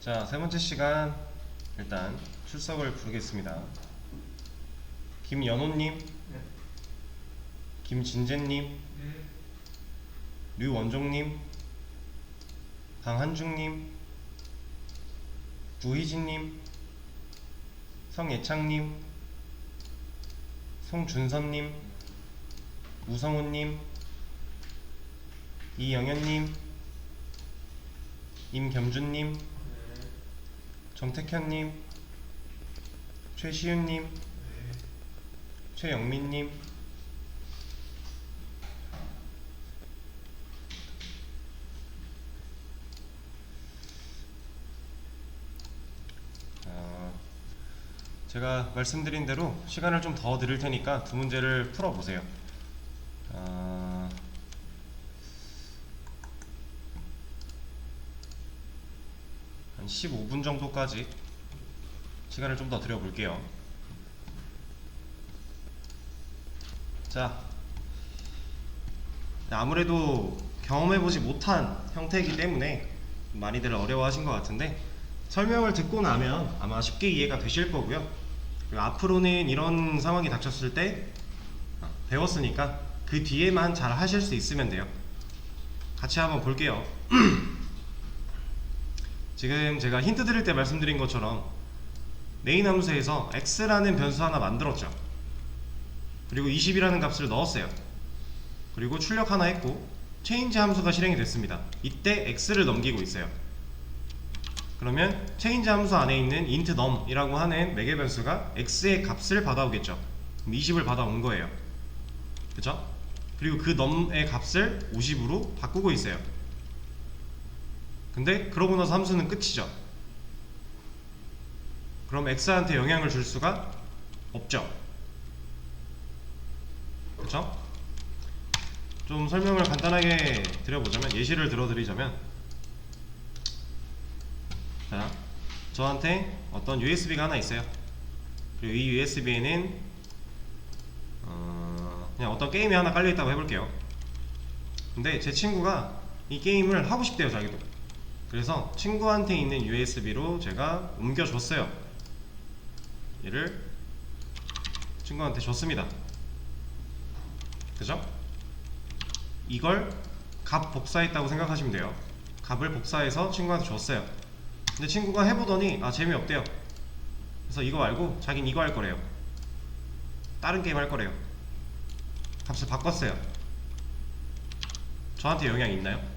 자, 세 번째 시간 일단 출석을 부르겠습니다. 김연호님, 네. 김진재님, 네. 류원종님, 강한중님, 구희진님, 성예창님, 송준선님, 우성훈님, 이영현님, 임겸준님, 네. 정택현님, 최시윤님, 네. 최영민님, 제가 말씀드린 대로 시간을 좀 더 드릴 테니까 두 문제를 풀어보세요. 한 15분 정도까지 시간을 좀 더 드려볼게요. 자, 아무래도 경험해보지 못한 형태이기 때문에 많이들 어려워하신 것 같은데 설명을 듣고 나면 아마 쉽게 이해가 되실 거고요. 그리고 앞으로는 이런 상황이 닥쳤을 때 배웠으니까 그 뒤에만 잘 하실 수 있으면 돼요. 같이 한번 볼게요. 지금 제가 힌트 드릴 때 말씀드린 것처럼 메인 함수에서 x라는 변수 하나 만들었죠. 그리고 20이라는 값을 넣었어요. 그리고 출력 하나 했고 change 함수가 실행이 됐습니다. 이때 x를 넘기고 있어요. 그러면 change 함수 안에 있는 int num 이라고 하는 매개 변수가 x의 값을 받아오겠죠. 그럼 20을 받아온 거예요. 그쵸? 그리고 그 num의 값을 50으로 바꾸고 있어요. 근데 그러고 나서 함수는 끝이죠. 그럼 x한테 영향을 줄 수가 없죠. 그쵸? 좀 설명을 간단하게 드려보자면, 예시를 들어드리자면, 자, 저한테 어떤 USB가 하나 있어요. 그리고 이 USB에는 그냥 어떤 게임이 하나 깔려있다고 해볼게요. 근데 제 친구가 이 게임을 하고 싶대요, 자기도. 그래서 친구한테 있는 USB로 제가 옮겨줬어요. 얘를 친구한테 줬습니다. 그죠? 이걸 값 복사했다고 생각하시면 돼요. 값을 복사해서 친구한테 줬어요. 근데 친구가 해보더니 재미없대요. 그래서 이거 말고 자긴 이거 할 거래요. 다른 게임 할 거래요. 값을 바꿨어요. 저한테 영향이 있나요?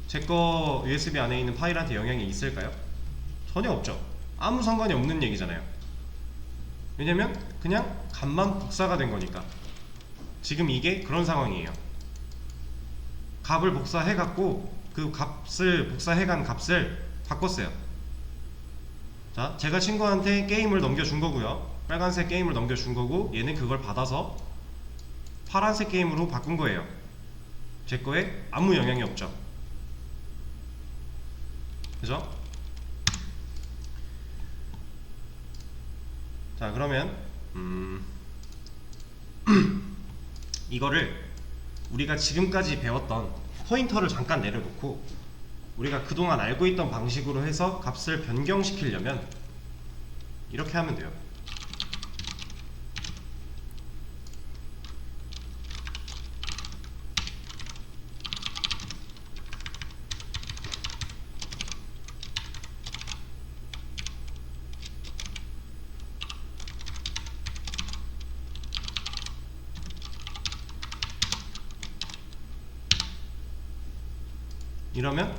제 거 USB 안에 있는 파일한테 영향이 있을까요? 전혀 없죠. 아무 상관이 없는 얘기잖아요. 왜냐면 그냥 값만 복사가 된 거니까. 지금 이게 그런 상황이에요. 값을 복사해갖고 그 값을 복사해간 값을 바꿨어요. 자, 제가 친구한테 게임을 넘겨준 거고요. 빨간색 게임을 넘겨준 거고, 얘는 그걸 받아서 파란색 게임으로 바꾼 거예요. 제 거에 아무 영향이 없죠. 그죠? 자, 그러면 이거를 우리가 지금까지 배웠던 포인터를 잠깐 내려놓고 우리가 그동안 알고 있던 방식으로 해서 값을 변경시키려면 이렇게 하면 돼요. 이러면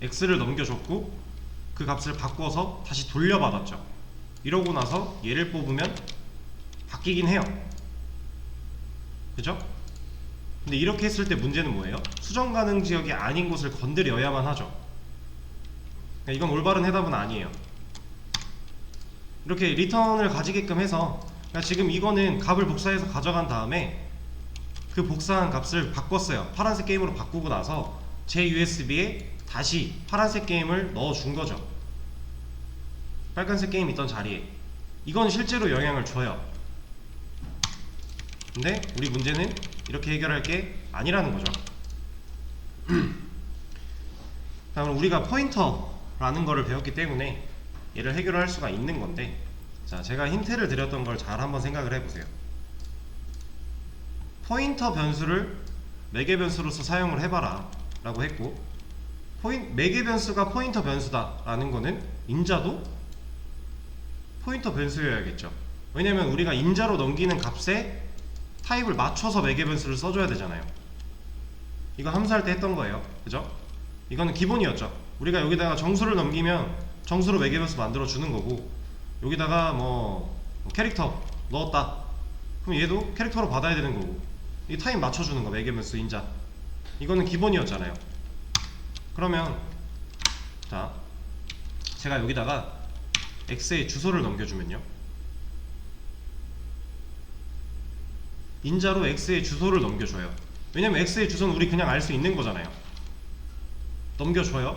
x를 넘겨줬고 그 값을 바꿔서 다시 돌려받았죠. 이러고 나서 얘를 뽑으면 바뀌긴 해요. 그죠? 근데 이렇게 했을 때 문제는 뭐예요? 수정 가능 지역이 아닌 곳을 건드려야만 하죠. 이건 올바른 해답은 아니에요. 이렇게 리턴을 가지게끔 해서, 그러니까 지금 이거는 값을 복사해서 가져간 다음에 그 복사한 값을 바꿨어요. 파란색 게임으로 바꾸고 나서 제 USB에 다시 파란색 게임을 넣어준 거죠. 빨간색 게임 있던 자리에. 이건 실제로 영향을 줘요. 근데 우리 문제는 이렇게 해결할 게 아니라는 거죠. 그럼 우리가 포인터라는 거를 배웠기 때문에 얘를 해결할 수가 있는 건데, 자, 제가 힌트를 드렸던 걸 잘 한번 생각을 해보세요. 포인터 변수를 매개 변수로서 사용을 해봐라 라고 했고, 매개 변수가 포인터 변수다 라는 거는 인자도 포인터 변수여야겠죠. 왜냐면 우리가 인자로 넘기는 값에 타입을 맞춰서 매개 변수를 써줘야 되잖아요. 이거 함수할 때 했던 거예요. 그죠? 이거는 기본이었죠. 우리가 여기다가 정수를 넘기면 정수로 매개 변수 만들어 주는 거고, 여기다가 뭐 캐릭터 넣었다 그럼 얘도 캐릭터로 받아야 되는 거고, 이 타입 맞춰주는 거 매개 변수 인자, 이거는 기본이었잖아요. 그러면 자, 제가 여기다가 x의 주소를 넘겨주면요, 인자로 x의 주소를 넘겨줘요. 왜냐면 x의 주소는 우리 그냥 알 수 있는 거잖아요. 넘겨줘요.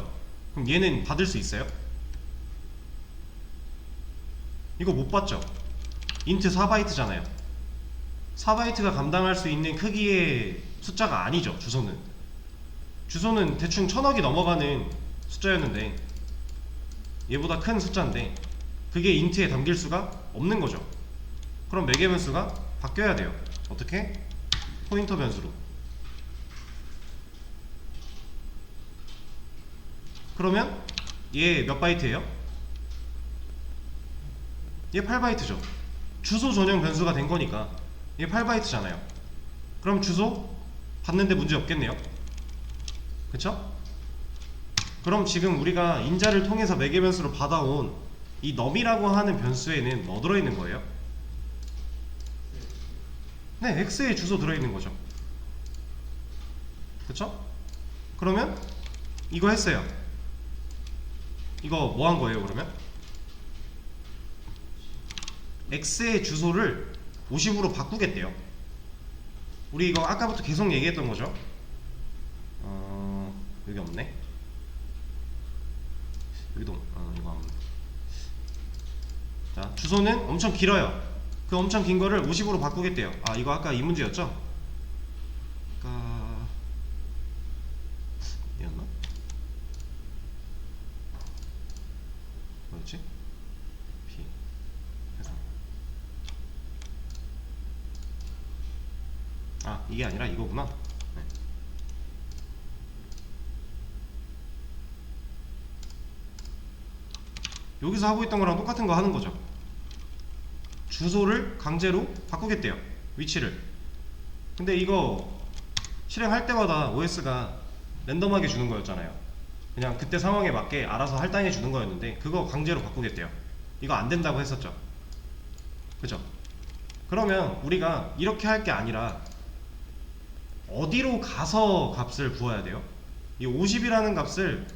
그럼 얘는 받을 수 있어요? 이거 못 받죠. 인트 4바이트잖아요 4바이트가 감당할 수 있는 크기의 숫자가 아니죠. 주소는 대충 1000억이 넘어가는 숫자였는데, 얘보다 큰 숫자인데 그게 인트에 담길 수가 없는 거죠. 그럼 매개 변수가 바뀌어야 돼요. 어떻게? 포인터 변수로. 그러면 얘 몇 바이트예요? 얘 8바이트죠. 주소 전용 변수가 된 거니까 얘 8바이트잖아요. 그럼 주소 받는데 문제 없겠네요. 그쵸? 그럼 지금 우리가 인자를 통해서 매개 변수로 받아온 이 num이라고 하는 변수에는 뭐 들어있는 거예요? 네, x의 주소 들어있는 거죠. 그쵸? 그러면 이거 했어요. 이거 뭐 한 거예요 그러면? x의 주소를 50으로 바꾸겠대요. 우리 이거 아까부터 계속 얘기했던 거죠. 여기 없네. 여기도 이거 없네. 자, 주소는 엄청 길어요. 그 엄청 긴 거를 50으로 바꾸겠대요. 아, 이거 아까 이 문제였죠? 아까 얘였나? 뭐였지? P 해서, 아, 이게 아니라 이거구나. 네. 여기서 하고 있던 거랑 똑같은 거 하는 거죠. 주소를 강제로 바꾸겠대요. 위치를. 근데 이거 실행할 때마다 OS가 랜덤하게 주는 거였잖아요. 그냥 그때 상황에 맞게 알아서 할당해 주는 거였는데, 그거 강제로 바꾸겠대요. 이거 안 된다고 했었죠. 그죠? 그러면 우리가 이렇게 할 게 아니라 어디로 가서 값을 구해야 돼요? 이 50이라는 값을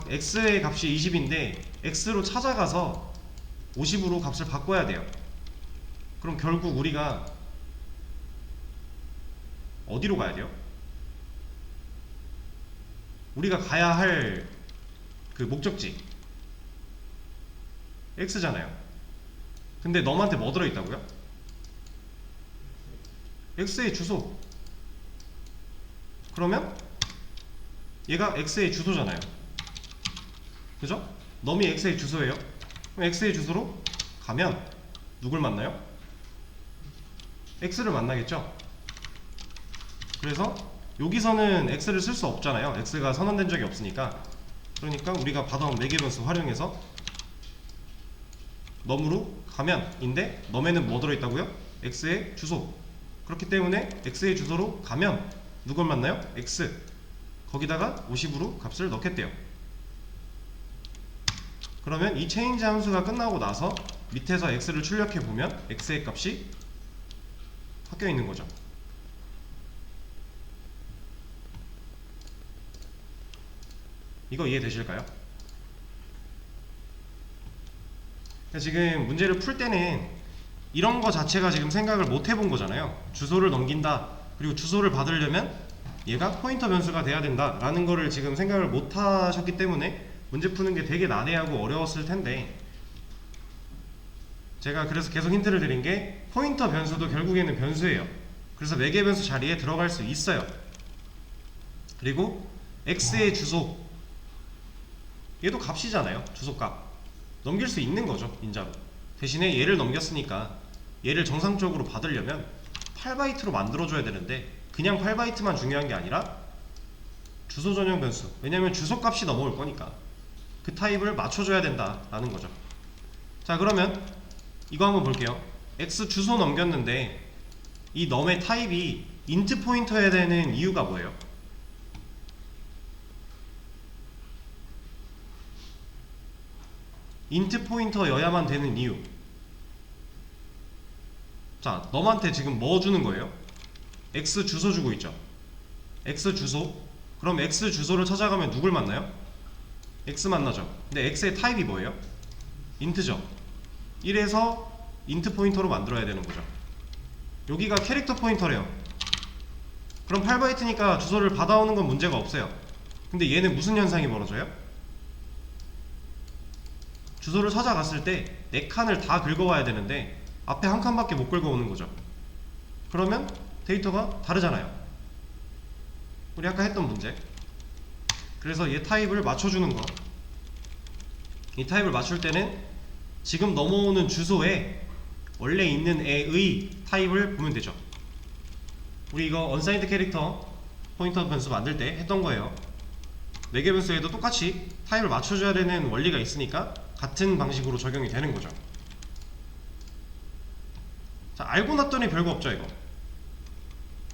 x의 값이 20인데 x로 찾아가서 50으로 값을 바꿔야 돼요. 그럼 결국 우리가 어디로 가야 돼요? 우리가 가야 할 그 목적지 x잖아요. 근데 너한테 뭐 들어있다고요? x의 주소. 그러면 얘가 x의 주소잖아요. 그죠? 넘이 x의 주소예요. 그럼 x의 주소로 가면 누굴 만나요? x를 만나겠죠? 그래서 여기서는 x를 쓸 수 없잖아요. x가 선언된 적이 없으니까. 그러니까 우리가 받아온 매개 변수 활용해서 넘으로 가면 인데, 넘에는 뭐 들어있다고요? x의 주소. 그렇기 때문에 x의 주소로 가면 누굴 만나요? x. 거기다가 50으로 값을 넣겠대요. 그러면 이 체인지 함수가 끝나고 나서 밑에서 x를 출력해 보면 x의 값이 바뀌어 있는 거죠. 이거 이해되실까요? 지금 문제를 풀 때는 이런 거 자체가 지금 생각을 못 해본 거잖아요. 주소를 넘긴다, 그리고 주소를 받으려면 얘가 포인터 변수가 돼야 된다 라는 거를 지금 생각을 못 하셨기 때문에 문제 푸는 게 되게 난해하고 어려웠을 텐데, 제가 그래서 계속 힌트를 드린 게, 포인터 변수도 결국에는 변수예요. 그래서 매개 변수 자리에 들어갈 수 있어요. 그리고 x의 주소, 얘도 값이잖아요. 주소값 넘길 수 있는 거죠, 인자로. 대신에 얘를 넘겼으니까 얘를 정상적으로 받으려면 8바이트로 만들어줘야 되는데, 그냥 8바이트만 중요한 게 아니라 주소 전용 변수, 왜냐면 주소값이 넘어올 거니까 그 타입을 맞춰줘야 된다라는 거죠. 자, 그러면 이거 한번 볼게요. x 주소 넘겼는데 이 num의 타입이 int 포인터여야 되는 이유가 뭐예요? int 포인터여야만 되는 이유. 자, 넘한테 지금 뭐 주는 거예요? x 주소 주고 있죠. x 주소. 그럼 x 주소를 찾아가면 누굴 만나요? x 만나죠. 근데 x의 타입이 뭐예요? int죠. 이래서 int 포인터로 만들어야 되는 거죠. 여기가 캐릭터 포인터래요. 그럼 8바이트니까 주소를 받아오는 건 문제가 없어요. 근데 얘는 무슨 현상이 벌어져요? 주소를 찾아갔을 때 4칸을 다 긁어와야 되는데 앞에 한 칸밖에 못 긁어오는 거죠. 그러면 데이터가 다르잖아요. 우리 아까 했던 문제. 그래서 얘 타입을 맞춰주는 거. 이 타입을 맞출 때는 지금 넘어오는 주소에 원래 있는 애의 타입을 보면 되죠. 우리 이거 unsigned 캐릭터 포인터 변수 만들 때 했던 거예요. 4개 변수에도 똑같이 타입을 맞춰줘야 되는 원리가 있으니까 같은 방식으로 적용이 되는 거죠. 자, 알고 났더니 별거 없죠, 이거.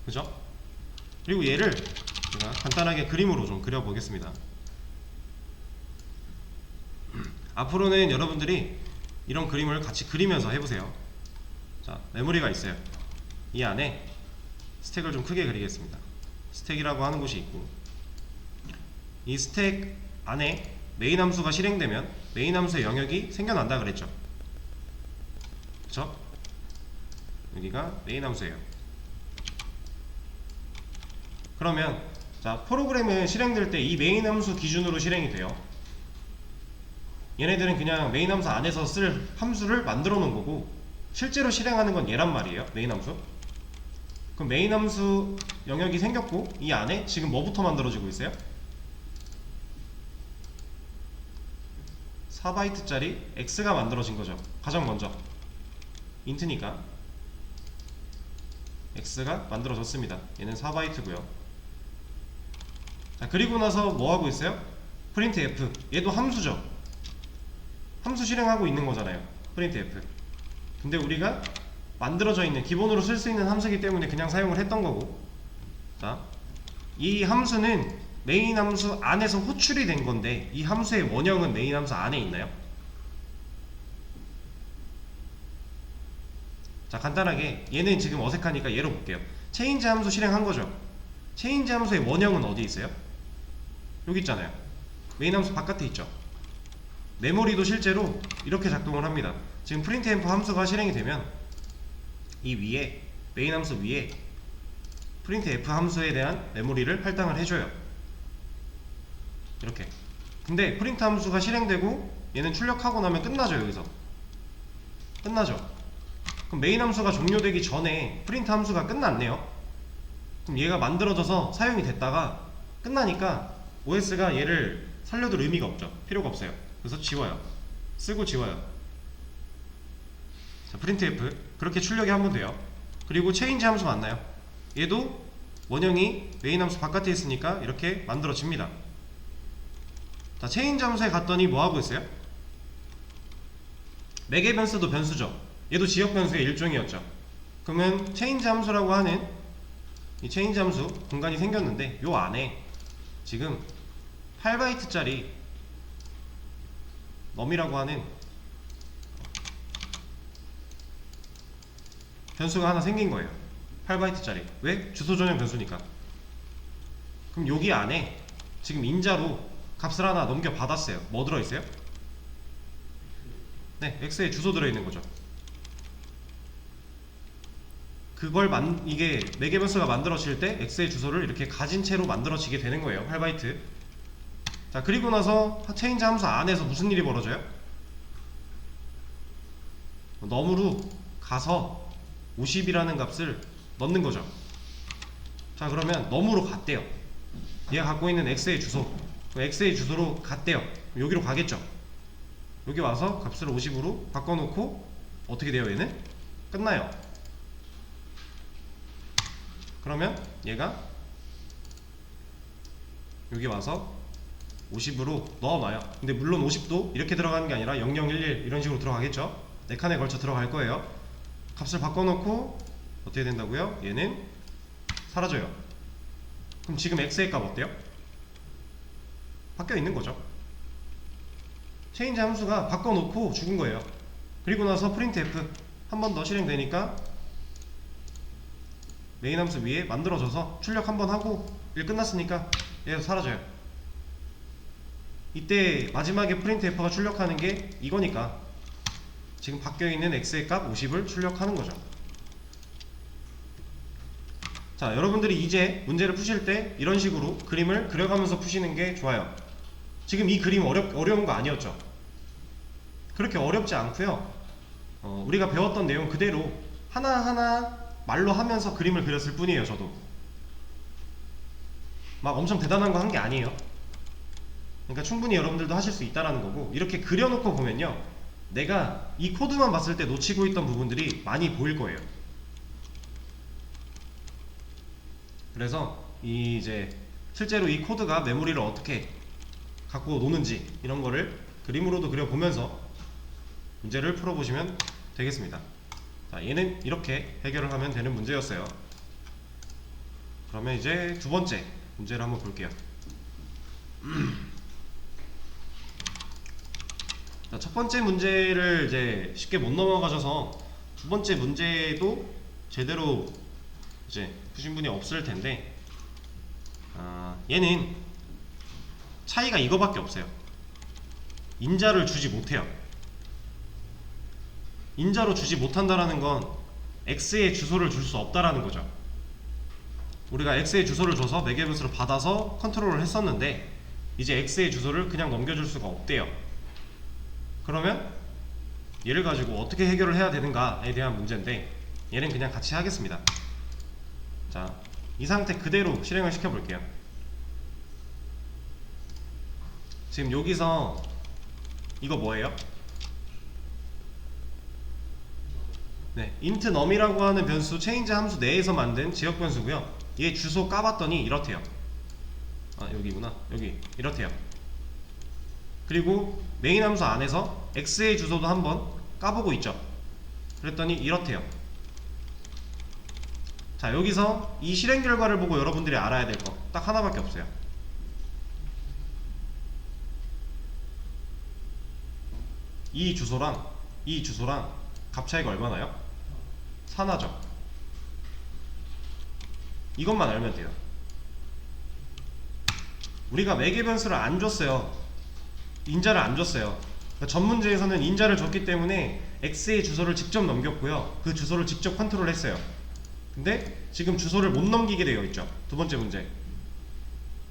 그죠? 그리고 얘를 제가 간단하게 그림으로 좀 그려보겠습니다. 앞으로는 여러분들이 이런 그림을 같이 그리면서 해보세요. 자, 메모리가 있어요. 이 안에 스택을 좀 크게 그리겠습니다. 스택이라고 하는 곳이 있고, 이 스택 안에 메인 함수가 실행되면 메인 함수의 영역이 생겨난다 그랬죠. 그쵸? 여기가 메인 함수예요. 그러면 자, 프로그램은 실행될 때 이 메인 함수 기준으로 실행이 돼요. 얘네들은 그냥 메인 함수 안에서 쓸 함수를 만들어 놓은 거고, 실제로 실행하는 건 얘란 말이에요. 메인 함수. 그럼 메인 함수 영역이 생겼고, 이 안에 지금 뭐부터 만들어지고 있어요? 4바이트짜리 x가 만들어진 거죠. 가장 먼저 int니까 x가 만들어졌습니다. 얘는 4바이트고요. 자, 그리고 나서 뭐 하고 있어요? printf. 얘도 함수죠. 함수 실행하고 있는 거잖아요. printf. 근데 우리가 만들어져 있는, 기본으로 쓸 수 있는 함수이기 때문에 그냥 사용을 했던 거고, 자, 이 함수는 메인 함수 안에서 호출이 된 건데, 이 함수의 원형은 메인 함수 안에 있나요? 자, 간단하게 얘는 지금 어색하니까 얘로 볼게요. 체인지 함수 실행한 거죠. 체인지 함수의 원형은 어디 있어요? 여기 있잖아요. 메인 함수 바깥에 있죠. 메모리도 실제로 이렇게 작동을 합니다. 지금 printf 함수가 실행이 되면 이 위에, 메인 함수 위에 printf 함수에 대한 메모리를 할당을 해줘요. 이렇게. 근데 print 함수가 실행되고 얘는 출력하고 나면 끝나죠. 여기서 끝나죠. 그럼 메인 함수가 종료되기 전에 print 함수가 끝났네요. 그럼 얘가 만들어져서 사용이 됐다가 끝나니까 OS가 얘를 살려둘 의미가 없죠. 필요가 없어요. 그래서 지워요. 쓰고 지워요. 자, printf 그렇게 출력이 한번 돼요. 그리고 change 함수 맞나요? 얘도 원형이 메인 함수 바깥에 있으니까 이렇게 만들어집니다. 자, change 함수에 갔더니 뭐 하고 있어요? 매개 변수도 변수죠. 얘도 지역 변수의 일종이었죠. 그러면 change 함수라고 하는 이 change 함수 공간이 생겼는데, 요 안에 지금 8바이트짜리 num이라고 하는 변수가 하나 생긴 거예요. 8바이트짜리. 왜? 주소 전용 변수니까. 그럼 여기 안에 지금 인자로 값을 하나 넘겨 받았어요. 뭐 들어있어요? 네, x에 주소 들어있는 거죠. 그걸 이게 매개 변수가 만들어질 때 x의 주소를 이렇게 가진 채로 만들어지게 되는 거예요. 8바이트. 자, 그리고 나서 change 함수 안에서 무슨 일이 벌어져요? num으로 가서 50이라는 값을 넣는 거죠. 자, 그러면 num으로 갔대요. 얘가 갖고 있는 x의 주소 그럼 x의 주소로 갔대요. 여기로 가겠죠. 여기 와서 값을 50으로 바꿔놓고 어떻게 돼요? 얘는 끝나요. 그러면 얘가 여기 와서 50으로 넣어놔요. 근데 물론 50도 이렇게 들어가는 게 아니라 0011 이런 식으로 들어가겠죠. 4칸에 걸쳐 들어갈 거예요. 값을 바꿔놓고 어떻게 된다고요? 얘는 사라져요. 그럼 지금 x의 값 어때요? 바뀌어 있는 거죠. 체인지 함수가 바꿔놓고 죽은 거예요. 그리고 나서 printf 한 번 더 실행되니까 메인 함수 위에 만들어져서 출력 한 번 하고 일 끝났으니까 얘도 사라져요. 이때 마지막에 printf가 출력하는 게 이거니까 지금 바뀌어있는 x의 값 50을 출력하는 거죠. 자, 여러분들이 이제 문제를 푸실 때 이런 식으로 그림을 그려가면서 푸시는 게 좋아요. 지금 이 그림 어려운 거 아니었죠? 그렇게 어렵지 않고요. 우리가 배웠던 내용 그대로 하나하나 말로 하면서 그림을 그렸을 뿐이에요. 저도 막 엄청 대단한 거 한 게 아니에요. 그러니까 충분히 여러분들도 하실 수 있다라는 거고, 이렇게 그려놓고 보면요, 내가 이 코드만 봤을 때 놓치고 있던 부분들이 많이 보일 거예요. 그래서 이제 실제로 이 코드가 메모리를 어떻게 갖고 노는지 이런 거를 그림으로도 그려보면서 문제를 풀어보시면 되겠습니다. 자, 얘는 이렇게 해결을 하면 되는 문제였어요. 그러면 이제 두 번째 문제를 한번 볼게요. 자, 첫 번째 문제를 이제 쉽게 못 넘어가셔서 두 번째 문제도 제대로 이제 푸신 분이 없을 텐데, 얘는 차이가 이거밖에 없어요. 인자를 주지 못해요. 인자로 주지 못한다라는 건 x의 주소를 줄 수 없다라는 거죠. 우리가 x의 주소를 줘서 매개변수를 받아서 컨트롤을 했었는데 이제 x의 주소를 그냥 넘겨줄 수가 없대요. 그러면 얘를 가지고 어떻게 해결을 해야 되는가에 대한 문제인데, 얘는 그냥 같이 하겠습니다. 자, 이 상태 그대로 실행을 시켜 볼게요. 지금 여기서 이거 뭐예요? 네, int num이라고 하는 변수, 체인지 함수 내에서 만든 지역 변수고요. 얘 주소 까봤더니 이렇대요. 여기구나. 여기 이렇대요. 그리고 메인 함수 안에서 x의 주소도 한번 까보고 있죠. 그랬더니 이렇대요. 자, 여기서 이 실행 결과를 보고 여러분들이 알아야 될 거 딱 하나밖에 없어요. 이 주소랑 이 주소랑 값 차이가 얼마나요? 산하죠. 이것만 알면 돼요. 우리가 매개변수를 안 줬어요. 인자를 안 줬어요. 그러니까 전 문제에서는 인자를 줬기 때문에 x의 주소를 직접 넘겼고요. 그 주소를 직접 컨트롤 했어요. 근데 지금 주소를 못 넘기게 되어 있죠. 두 번째 문제.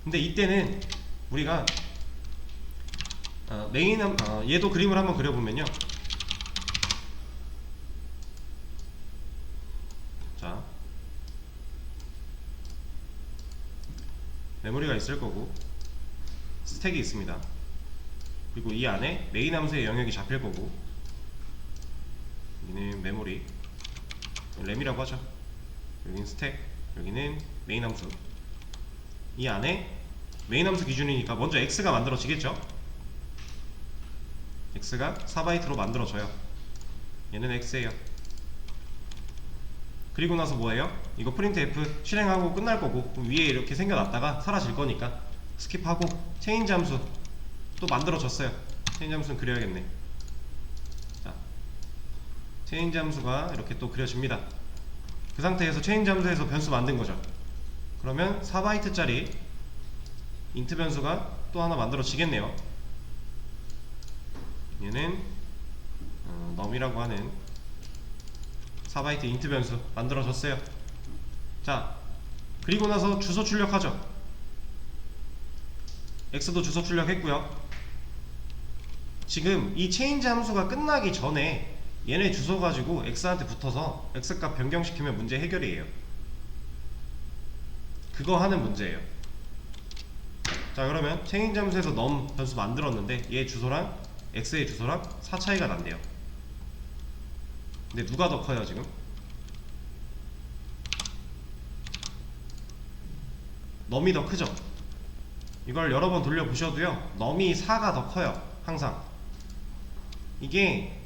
근데 이때는 우리가 얘도 그림을 한번 그려보면요, 자, 메모리가 있을 거고 스택이 있습니다. 그리고 이 안에 메인 함수의 영역이 잡힐 거고, 여기는 메모리, 램이라고 하죠. 여기는 스택, 여기는 메인 함수. 이 안에 메인 함수 기준이니까 먼저 x가 만들어지겠죠. x가 4바이트로 만들어져요. 얘는 x예요. 그리고 나서 뭐예요? 이거 printf 실행하고 끝날 거고, 그럼 위에 이렇게 생겨났다가 사라질 거니까 스킵하고 체인지 함수 또 만들어졌어요. 체인지 함수는 그려야겠네. 자, 체인지 함수가 이렇게 또 그려집니다. 그 상태에서 체인지 함수에서 변수 만든 거죠. 그러면 4바이트짜리 int 변수가 또 하나 만들어지겠네요. 얘는 num이라고 하는 4바이트 int 변수 만들어졌어요. 자, 그리고 나서 주소 출력하죠. x도 주소 출력했고요. 지금 이 체인지 함수가 끝나기 전에 얘네 주소 가지고 x한테 붙어서 x값 변경시키면 문제 해결이에요. 그거 하는 문제예요. 자, 그러면 체인지 함수에서 num 변수 만들었는데 얘 주소랑 x의 주소랑 4 차이가 난대요. 근데 누가 더 커요 지금? num이 더 크죠? 이걸 여러 번 돌려보셔도요 num이 4가 더 커요 항상. 이게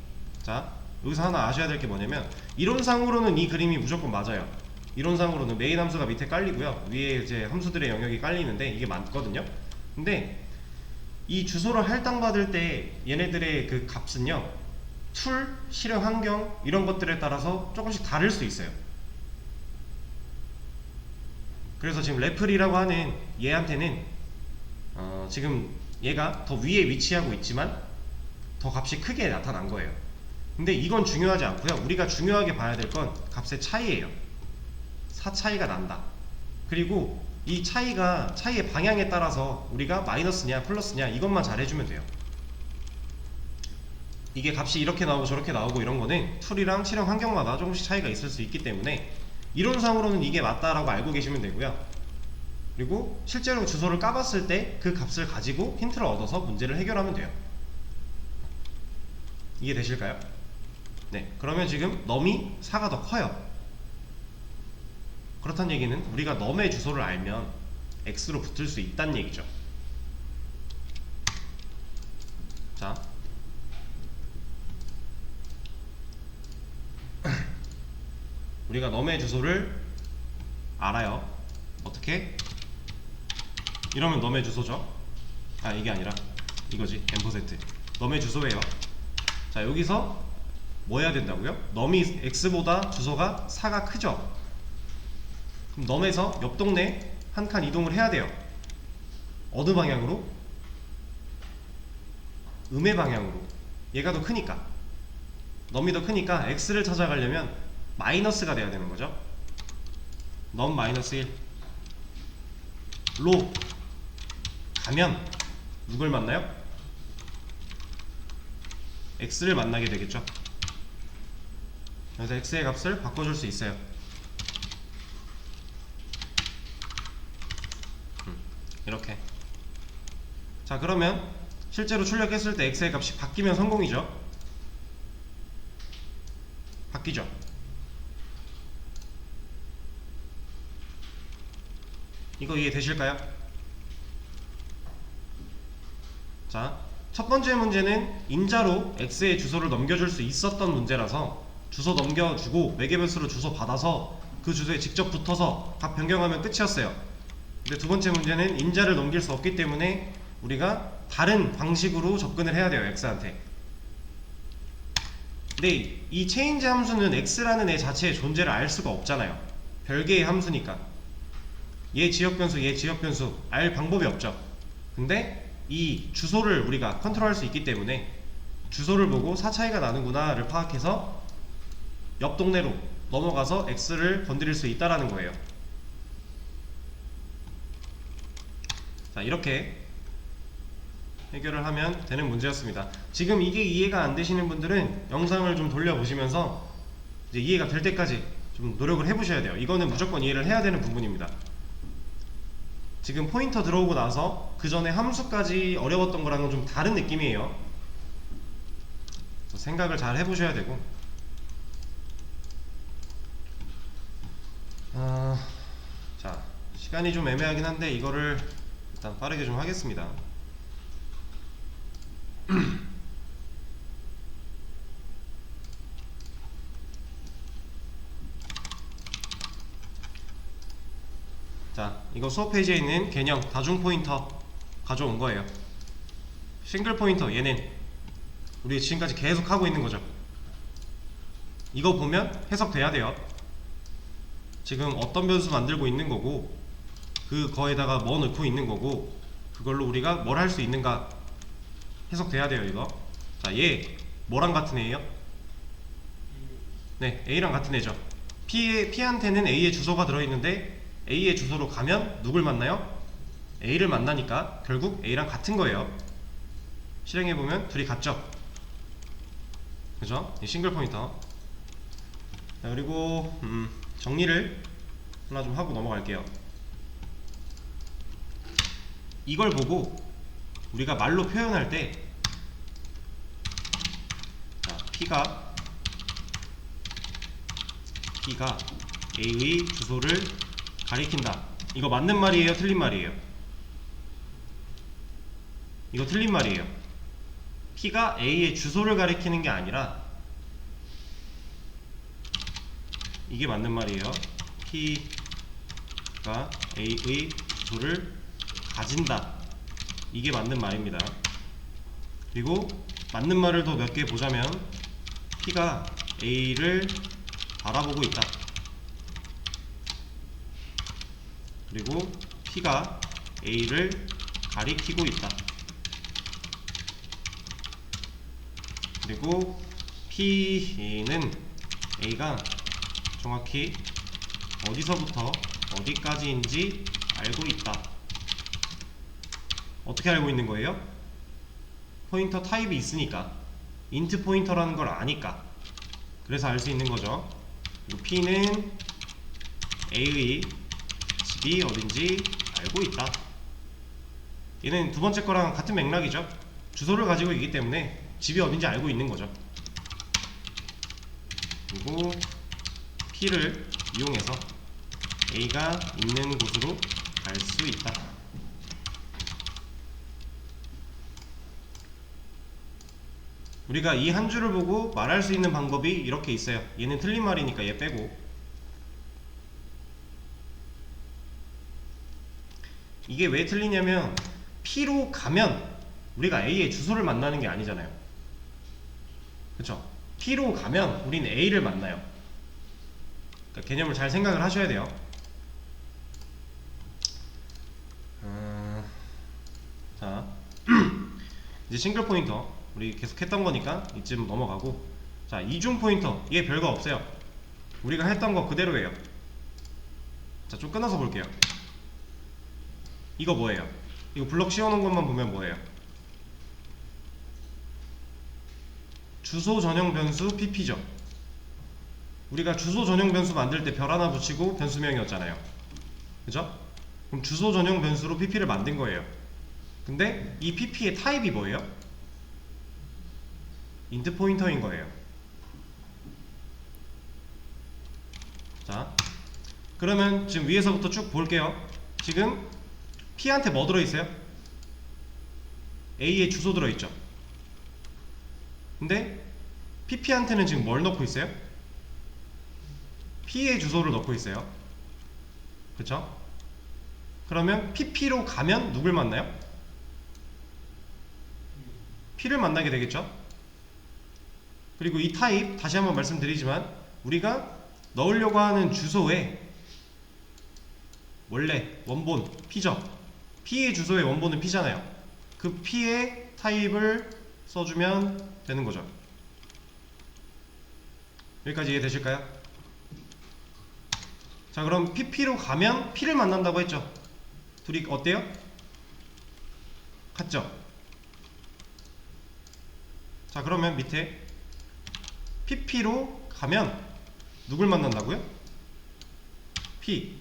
자 여기서 하나 아셔야 될 게 뭐냐면 이론상으로는 이 그림이 무조건 맞아요. 이론상으로는 메인 함수가 밑에 깔리고요 위에 이제 함수들의 영역이 깔리는데 이게 맞거든요. 근데 이 주소를 할당받을 때 얘네들의 그 값은요 툴, 실행 환경 이런 것들에 따라서 조금씩 다를 수 있어요. 그래서 지금 레플이라고 하는 얘한테는 지금 얘가 더 위에 위치하고 있지만 더 값이 크게 나타난 거예요. 근데 이건 중요하지 않고요 우리가 중요하게 봐야 될 건 값의 차이예요. 4 차이가 난다. 그리고 이 차이의 방향에 따라서 우리가 마이너스냐 플러스냐 이것만 잘 해주면 돼요. 이게 값이 이렇게 나오고 저렇게 나오고 이런 거는 툴이랑 실행 환경마다 조금씩 차이가 있을 수 있기 때문에 이론상으로는 이게 맞다라고 알고 계시면 되고요. 그리고 실제로 주소를 까봤을 때 그 값을 가지고 힌트를 얻어서 문제를 해결하면 돼요. 이해되실까요? 네, 그러면 지금 num이 4가 더 커요. 그렇다는 얘기는 우리가 num의 주소를 알면 x로 붙을 수 있다는 얘기죠. 자, 우리가 num의 주소를 알아요. 어떻게? 이러면 num의 주소죠. 아, 이게 아니라 이거지. 앰퍼센트 num의 주소예요. 자, 여기서 뭐 해야 된다고요? num이 x보다 주소가 4가 크죠? 그럼 num에서 옆 동네 한 칸 이동을 해야 돼요. 어느 방향으로? 음의 방향으로. 얘가 더 크니까, num이 더 크니까 x를 찾아가려면 마이너스가 돼야 되는 거죠. num 마이너스 1로 가면 누굴 만나요? x를 만나게 되겠죠. 그래서 x의 값을 바꿔줄 수 있어요. 이렇게. 자, 그러면 실제로 출력했을 때 x의 값이 바뀌면 성공이죠. 바뀌죠. 이거 이해되실까요? 자, 첫 번째 문제는 인자로 x의 주소를 넘겨줄 수 있었던 문제라서 주소 넘겨주고 매개변수로 주소 받아서 그 주소에 직접 붙어서 값 변경하면 끝이었어요. 근데 두 번째 문제는 인자를 넘길 수 없기 때문에 우리가 다른 방식으로 접근을 해야 돼요, x한테. 근데 이 체인지 함수는 x라는 애 자체의 존재를 알 수가 없잖아요. 별개의 함수니까. 얘 지역변수, 얘 지역변수 알 방법이 없죠. 근데 이 주소를 우리가 컨트롤할 수 있기 때문에 주소를 보고 4 차이가 나는구나를 파악해서 옆 동네로 넘어가서 x를 건드릴 수 있다라는 거예요. 자, 이렇게 해결을 하면 되는 문제였습니다. 지금 이게 이해가 안 되시는 분들은 영상을 좀 돌려보시면서 이제 이해가 될 때까지 좀 노력을 해보셔야 돼요. 이거는 무조건 이해를 해야 되는 부분입니다. 지금 포인터 들어오고 나서 그 전에 함수까지 어려웠던 거랑은 좀 다른 느낌이에요. 생각을 잘 해보셔야 되고. 자, 시간이 좀 애매하긴 한데 이거를 일단 빠르게 좀 하겠습니다. 자, 이거 수업 페이지에 있는 개념 다중 포인터 가져온 거예요. 싱글 포인터, 얘는 우리 지금까지 계속 하고 있는 거죠. 이거 보면 해석돼야 돼요. 지금 어떤 변수 만들고 있는 거고 그거에다가 뭐 넣고 있는 거고 그걸로 우리가 뭘 할 수 있는가 해석돼야 돼요. 이거. 자, 얘 뭐랑 같은 애예요? 네, A랑 같은 애죠. P한테는 A의 주소가 들어있는데 A의 주소로 가면 누굴 만나요? A를 만나니까 결국 A랑 같은 거예요. 실행해보면 둘이 같죠? 그죠? 이 싱글 포인터. 자, 그리고 정리를 하나 좀 하고 넘어갈게요. 이걸 보고 우리가 말로 표현할 때 자, P가 A의 주소를 가리킨다. 이거 맞는 말이에요? 틀린 말이에요? 이거 틀린 말이에요. P가 A의 주소를 가리키는 게 아니라 이게 맞는 말이에요. P가 A의 주소를 가진다. 이게 맞는 말입니다. 그리고 맞는 말을 더 몇 개 보자면 P가 A를 바라보고 있다. 그리고 P가 A를 가리키고 있다. 그리고 P는 A가 정확히 어디서부터 어디까지인지 알고 있다. 어떻게 알고 있는 거예요? 포인터 타입이 있으니까, int 포인터라는 걸 아니까, 그래서 알 수 있는 거죠. 그리고 P는 A의 집이 어딘지 알고 있다. 얘는 두 번째 거랑 같은 맥락이죠. 주소를 가지고 있기 때문에 집이 어딘지 알고 있는 거죠. 그리고 P를 이용해서 A가 있는 곳으로 갈 수 있다. 우리가 이 한 줄을 보고 말할 수 있는 방법이 이렇게 있어요. 얘는 틀린 말이니까 얘 빼고, 이게 왜 틀리냐면 P로 가면 우리가 A의 주소를 만나는 게 아니잖아요. 그쵸? P로 가면 우리는 A를 만나요. 그러니까 개념을 잘 생각을 하셔야 돼요. 자, 이제 싱글 포인터 우리 계속 했던 거니까 이쯤 넘어가고, 자, 이중 포인터 얘 별거 없어요. 우리가 했던 거 그대로예요. 자, 좀 끊어서 볼게요. 이거 뭐예요? 이거 블럭 씌워놓은 것만 보면 뭐예요? 주소 전용 변수 pp죠. 우리가 주소 전용 변수 만들 때 별 하나 붙이고 변수명이었잖아요. 그죠? 그럼 주소 전용 변수로 pp를 만든 거예요. 근데 이 pp의 타입이 뭐예요? int 포인터인 거예요. 자, 그러면 지금 위에서부터 쭉 볼게요. 지금 P한테 뭐 들어있어요? A의 주소 들어있죠. 근데 PP한테는 지금 뭘 넣고 있어요? P의 주소를 넣고 있어요. 그쵸? 그러면 PP로 가면 누굴 만나요? P를 만나게 되겠죠? 그리고 이 타입, 다시 한번 말씀드리지만 우리가 넣으려고 하는 주소에 원래 원본 P죠. P의 주소의 원본은 P잖아요. 그 P의 타입을 써주면 되는 거죠. 여기까지 이해되실까요? 자, 그럼 PP로 가면 P를 만난다고 했죠. 둘이 어때요? 같죠? 자, 그러면 밑에 PP로 가면 누굴 만난다고요? P.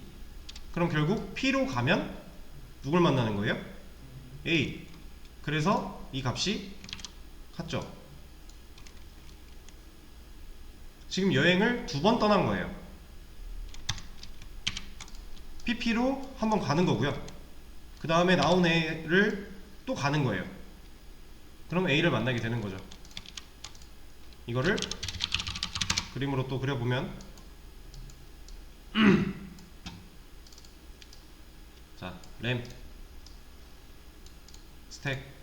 그럼 결국 P로 가면 누굴 만나는 거예요? A. 그래서 이 값이 같죠? 지금 여행을 두 번 떠난 거예요. PP로 한번 가는 거고요. 그 다음에 나온 애를 또 가는 거예요. 그럼 A를 만나게 되는 거죠. 이거를 그림으로 또 그려보면 자, 램 스택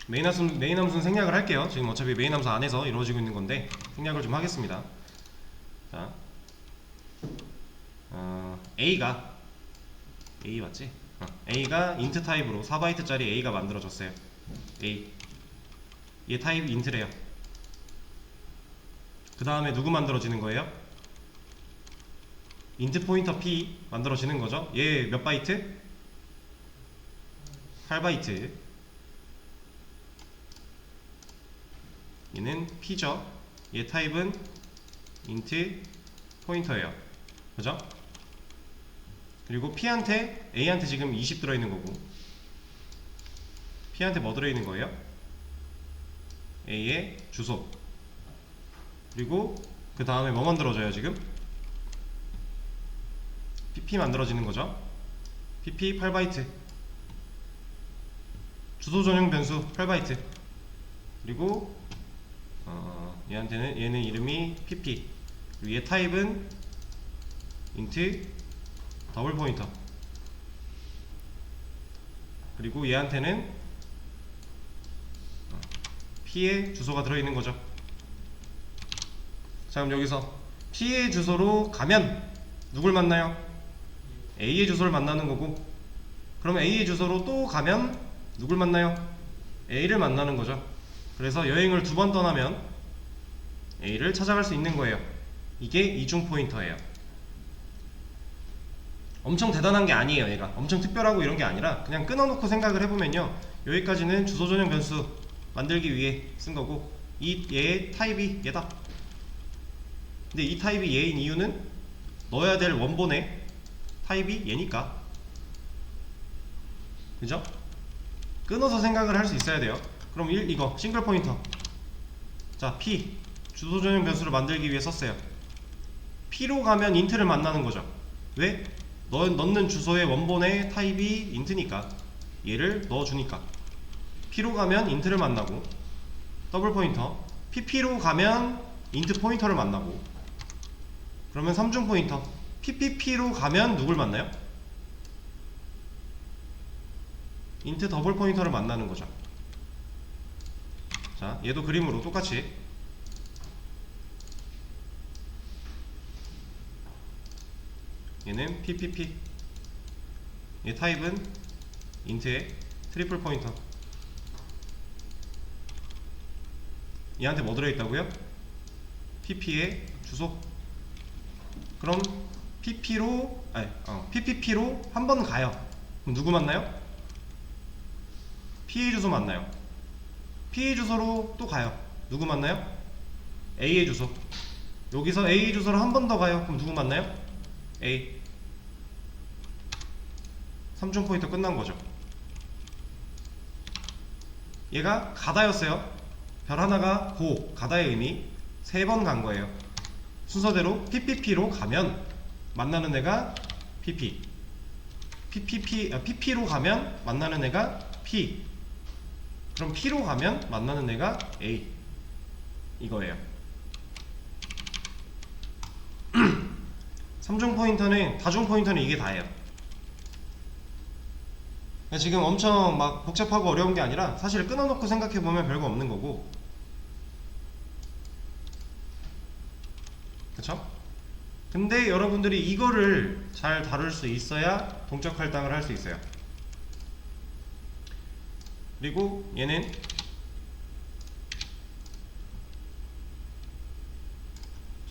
메인 함수는 생략을 할게요. 지금 어차피 메인 함수 안에서 이루어지고 있는 건데 생략을 좀 하겠습니다. 자, A가 A 맞지? A가 int 타입으로 4바이트짜리 A가 만들어졌어요. A 얘 타입 int래요. 그 다음에 누구 만들어지는 거예요? int 포인터 P 만들어지는 거죠. 얘 몇 바이트? 8바이트. 얘는 P죠. 얘 타입은 int 포인터예요. 그죠? 그리고 P한테 A한테 지금 20 들어있는 거고 P한테 뭐 들어있는 거예요? A의 주소. 그리고 그 다음에 뭐 만들어져요 지금? PP 만들어지는 거죠. PP 8바이트. 주소 전용 변수 8바이트. 그리고 얘는 이름이 PP. 그리고 얘 타입은 int 더블 포인터. 그리고 얘한테는 P의 주소가 들어있는 거죠. 자, 그럼 여기서 P의 주소로 가면 누굴 만나요? A의 주소를 만나는 거고, 그러면 A의 주소로 또 가면 누굴 만나요? A를 만나는 거죠. 그래서 여행을 2번 떠나면 A를 찾아갈 수 있는 거예요. 이게 이중 포인터예요. 엄청 대단한 게 아니에요. 얘가 엄청 특별하고 이런 게 아니라 그냥 끊어놓고 생각을 해보면요, 여기까지는 주소 전용 변수 만들기 위해 쓴 거고, 얘의 타입이 얘다. 근데 이 타입이 얘인 이유는 넣어야 될 원본의 타입이 얘니까. 그죠? 끊어서 생각을 할 수 있어야 돼요. 그럼 이거 싱글 포인터. 자, P 주소 전용 변수를 만들기 위해 썼어요. P로 가면 int를 만나는 거죠. 왜? 넣는 주소의 원본의 타입이 int니까. 얘를 넣어주니까. P로 가면 int를 만나고, 더블 포인터. PP로 가면 int 포인터를 만나고, 그러면 3중 포인터. PPP로 가면 누굴 만나요? int 더블 포인터를 만나는 거죠. 자, 얘도 그림으로 똑같이 얘는 PPP. 얘 타입은 int의 트리플 포인터. 얘한테 뭐 들어있다고요? PP의 주소. 그럼 PPP로 한 번 가요. 그럼 누구 만나요? P의 주소 만나요. P의 주소로 또 가요. 누구 만나요? A의 주소. 여기서 A의 주소로 한 번 더 가요. 그럼 누구 만나요? A. 3중 포인터 끝난 거죠. 얘가 가다였어요. 별 하나가 가다의 의미 3번 간 거예요. 순서대로 PPP로 가면 만나는 애가 PP. PP로 가면 만나는 애가 P. 그럼 P로 가면 만나는 애가 A. 이거예요. 3중 포인터는, 다중 포인터는 이게 다예요. 지금 엄청 막 복잡하고 어려운 게 아니라 사실 끊어놓고 생각해보면 별거 없는 거고, 그쵸? 근데 여러분들이 이거를 잘 다룰 수 있어야 동적 할당을 할 수 있어요. 그리고 얘는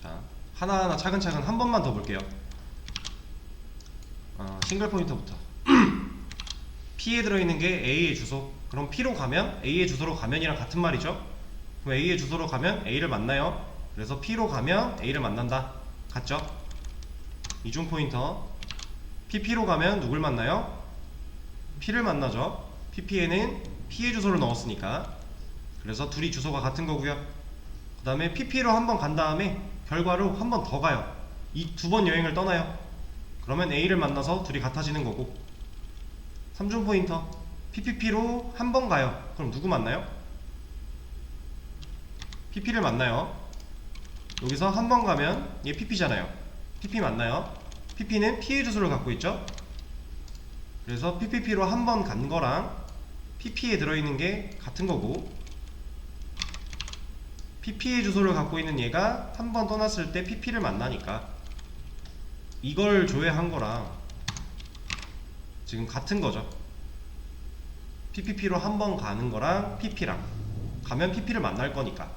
자, 하나하나 차근차근 한 번만 더 볼게요. 싱글 포인터부터. P에 들어있는 게 A의 주소. 그럼 P로 가면 A의 주소로 가면이랑 같은 말이죠. 그럼 A의 주소로 가면 A를 만나요. 그래서 P로 가면 A를 만난다. 같죠? 이중 포인터. PP로 가면 누굴 만나요? P를 만나죠. PP에는 P의 주소를 넣었으니까. 그래서 둘이 주소가 같은 거고요. 그 다음에 PP로 한 번 간 다음에 결과로 한 번 더 가요. 이 2번 여행을 떠나요. 그러면 A를 만나서 둘이 같아지는 거고, 3중 포인터. PPP로 한 번 가요. 그럼 누구 만나요? PP를 만나요. 여기서 한 번 가면 얘 PP잖아요. PP 만나요. PP는 P의 주소를 갖고 있죠. 그래서 PPP로 한 번 간 거랑 PP에 들어있는 게 같은 거고, PP의 주소를 갖고 있는 얘가 한 번 떠났을 때 PP를 만나니까 이걸 조회한 거랑 지금 같은 거죠. PPP로 한 번 가는 거랑 PP랑 가면 PP를 만날 거니까.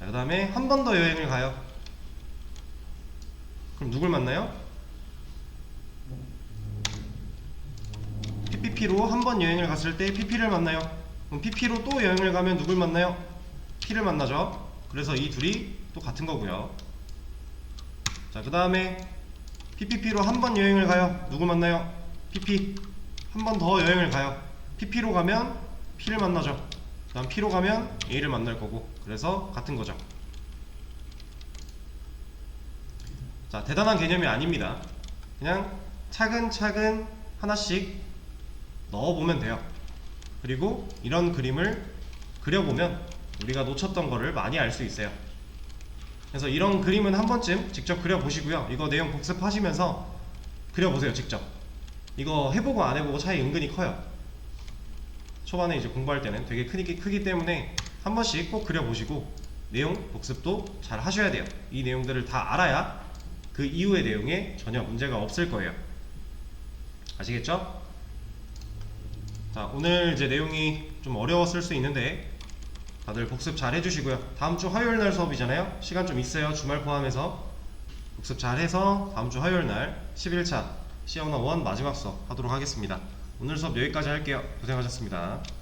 그 다음에 한 번 더 여행을 가요. 그럼 누굴 만나요? PPP로 한 번 여행을 갔을 때 PP를 만나요. 그럼 PP로 또 여행을 가면 누굴 만나요? P를 만나죠. 그래서 이 둘이 또 같은 거고요. 자, 그 다음에 PPP로 한 번 여행을 가요. 누구 만나요? PP. 한 번 더 여행을 가요. PP로 가면 P를 만나죠. 그 다음 P로 가면 A를 만날 거고, 그래서 같은 거죠. 자, 대단한 개념이 아닙니다. 그냥 차근차근 하나씩 넣어보면 돼요. 그리고 이런 그림을 그려보면 우리가 놓쳤던 거를 많이 알 수 있어요. 그래서 이런 그림은 한 번쯤 직접 그려보시고요. 이거 내용 복습하시면서 그려보세요. 직접. 이거 해보고 안 해보고 차이 은근히 커요. 초반에 이제 공부할 때는 되게 크기 때문에 한 번씩 꼭 그려보시고 내용 복습도 잘 하셔야 돼요. 이 내용들을 다 알아야 그 이후의 내용에 전혀 문제가 없을 거예요. 아시겠죠? 자, 오늘 이제 내용이 좀 어려웠을 수 있는데 다들 복습 잘 해주시고요. 다음주 화요일날 수업이잖아요. 시간 좀 있어요. 주말 포함해서 복습 잘 해서 다음주 화요일날 11차 시언어 1 마지막 수업 하도록 하겠습니다. 오늘 수업 여기까지 할게요. 고생하셨습니다.